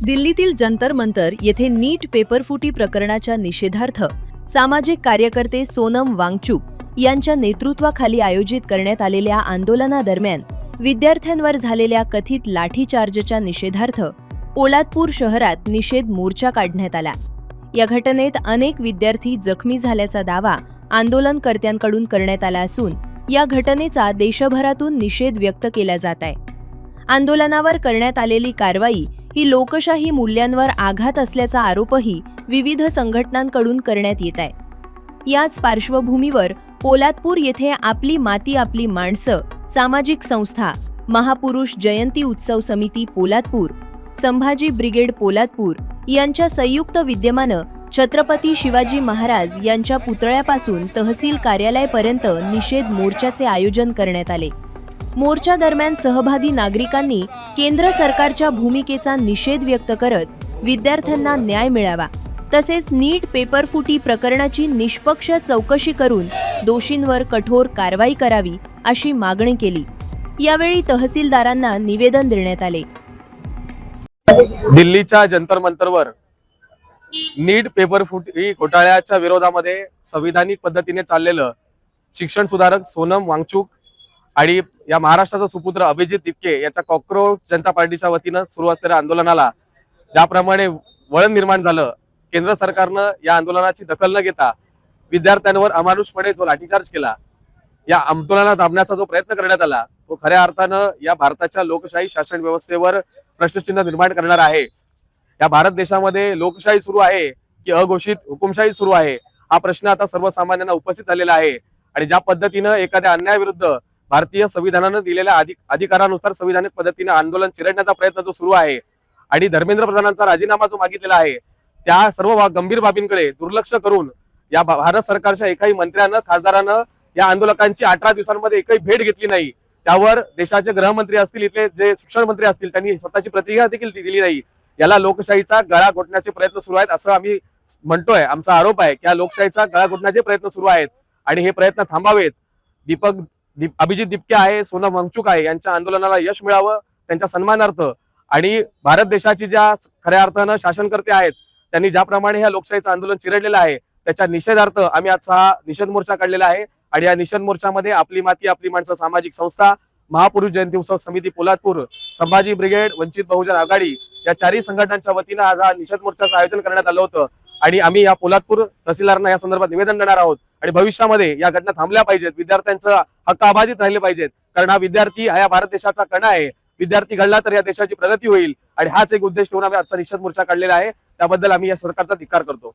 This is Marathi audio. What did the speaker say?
दिल्लीतील जंतर मंतर येथे नीट पेपरफुटी प्रकरणाच्या निषेधार्थ सामाजिक कार्यकर्ते सोनम वांगचुक यांच्या नेतृत्वाखाली आयोजित करण्यात आलेल्या आंदोलनादरम्यान विद्यार्थ्यांवर झालेल्या कथित लाठीचार्जच्या निषेधार्थ पोलादपूर शहरात निषेध मोर्चा काढण्यात आला। या घटनेत अनेक विद्यार्थी जखमी झाल्याचा दावा आंदोलनकर्त्यांकडून करण्यात आला असून या घटनेचा देशभरातून निषेध व्यक्त केला जात आहे। आंदोलनावर करण्यात आलेली कारवाई ही लोकशाही मूल्यांवर आघात असल्याचा आरोपही विविध संघटनांकडून करण्यात येत आहे। याच पार्श्वभूमीवर पोलादपूर येथे आपली माती आपली माणसं सामाजिक संस्था, महापुरुष जयंती उत्सव समिती पोलादपूर, संभाजी ब्रिगेड पोलादपूर यांच्या संयुक्त विद्यमानं छत्रपती शिवाजी महाराज यांच्या पुतळ्यापासून तहसील कार्यालयापर्यंत निषेध मोर्चाचे आयोजन करण्यात आले। मोर्चा दरम्यान सहभागी नागरिकांनी केंद्र सरकारच्या भूमिकेचा निषेध व्यक्त करत विद्यार्थ्यांना न्याय मिळावा तसेच नीट पेपरफुटी प्रकरणाची निष्पक्ष चौकशी करून दोषींवर कठोर कारवाई करावी अशी मागणी केली। यावेळी तहसीलदारांना निवेदन देण्यात आले। दिल्लीच्या जंतर मंतरवर नीट पेपरफुटी घोटाळ्याच्या विरोधामध्ये संविधानिक पद्धतीने चाललेलं शिक्षण सुधारक सोनम वांगचुक आणि या महाराष्ट्राचा सुपुत्र अभिजित दिपके याच्या कॉक्रोच जनता पार्टीच्या वतीनं सुरू असलेल्या आंदोलनाला ज्याप्रमाणे वळण निर्माण झालं, केंद्र सरकारनं या आंदोलनाची दखल न घेता विद्यार्थ्यांवर अमानुषपणे जो लाठीचार्ज केला, या आंदोलनाला दाबण्याचा जो प्रयत्न करण्यात आला तो खऱ्या अर्थानं या भारताच्या लोकशाही शासन व्यवस्थेवर प्रश्नचिन्ह निर्माण करणार आहे। या भारत देशामध्ये लोकशाही सुरू आहे की अघोषित हुकुमशाही सुरू आहे, हा प्रश्न आता सर्वसामान्यांना उपस्थित झालेला आहे। आणि ज्या पद्धतीनं एखाद्या अन्यायाविरुद्ध भारतीय संविधानानं दिलेल्या अधिकारानुसार संविधानिक पद्धतीने आंदोलन चिरडण्याचा प्रयत्न जो सुरू आहे आणि धर्मेंद्र प्रधानांचा राजीनामा जो मागितलेला आहे, त्या सर्व गंभीर बाबींकडे दुर्लक्ष करून या भारत सरकारच्या एकाही मंत्र्यानं खासदारानं या आंदोलकांची 18 दिवसांमध्ये एकही भेट घेतली नाही। त्यावर देशाचे गृहमंत्री असतील, इथले जे शिक्षण मंत्री असतील, त्यांनी स्वतःची प्रतिक्रिया देखील दिली नाही। याला लोकशाहीचा गळा घोटण्याचे प्रयत्न सुरू आहेत असं आम्ही म्हणतोय। आमचा आरोप आहे की या लोकशाहीचा गळा घोटण्याचे प्रयत्न सुरू आहेत आणि हे प्रयत्न थांबावेत। अभिजित दिपके आहे, सोनम वांगचुक आहे, यांच्या आंदोलनाला यश मिळावं, त्यांच्या सन्मानार्थ आणि भारत देशाची ज्या खऱ्या अर्थानं शासनकर्ते आहेत त्यांनी ज्याप्रमाणे ह्या लोकशाहीचं आंदोलन चिरडलेलं आहे त्याच्या निषेधार्थ आम्ही आजचा हा निषेध मोर्चा काढलेला आहे। आणि या निषेध मोर्चामध्ये आपली माती आपली माणसं सामाजिक संस्था, महापुरुष जयंती उत्सव समिती पोलादपूर, संभाजी ब्रिगेड, वंचित बहुजन आघाडी या चारही संघटनांच्या वतीनं आज हा निषेध मोर्चाचं आयोजन करण्यात आलं होतं। आणि आम्ही या पोलादपूर तहसीलदारांना या संदर्भात निवेदन देणार आहोत आणि भविष्यामध्ये या घटना थांबल्या पाहिजेत, विद्यार्थ्यांचा हक्क अबाधित राहिले पाहिजेत, कारण हा विद्यार्थी हा या भारत देशाचा कणा आहे। विद्यार्थी घडला तर या देशाची प्रगती होईल आणि हाच एक उद्देश ठेवून आम्ही आजचा निषेध मोर्चा काढलेला आहे। त्याबद्दल आम्ही या सरकारचा धिक्कार करतो।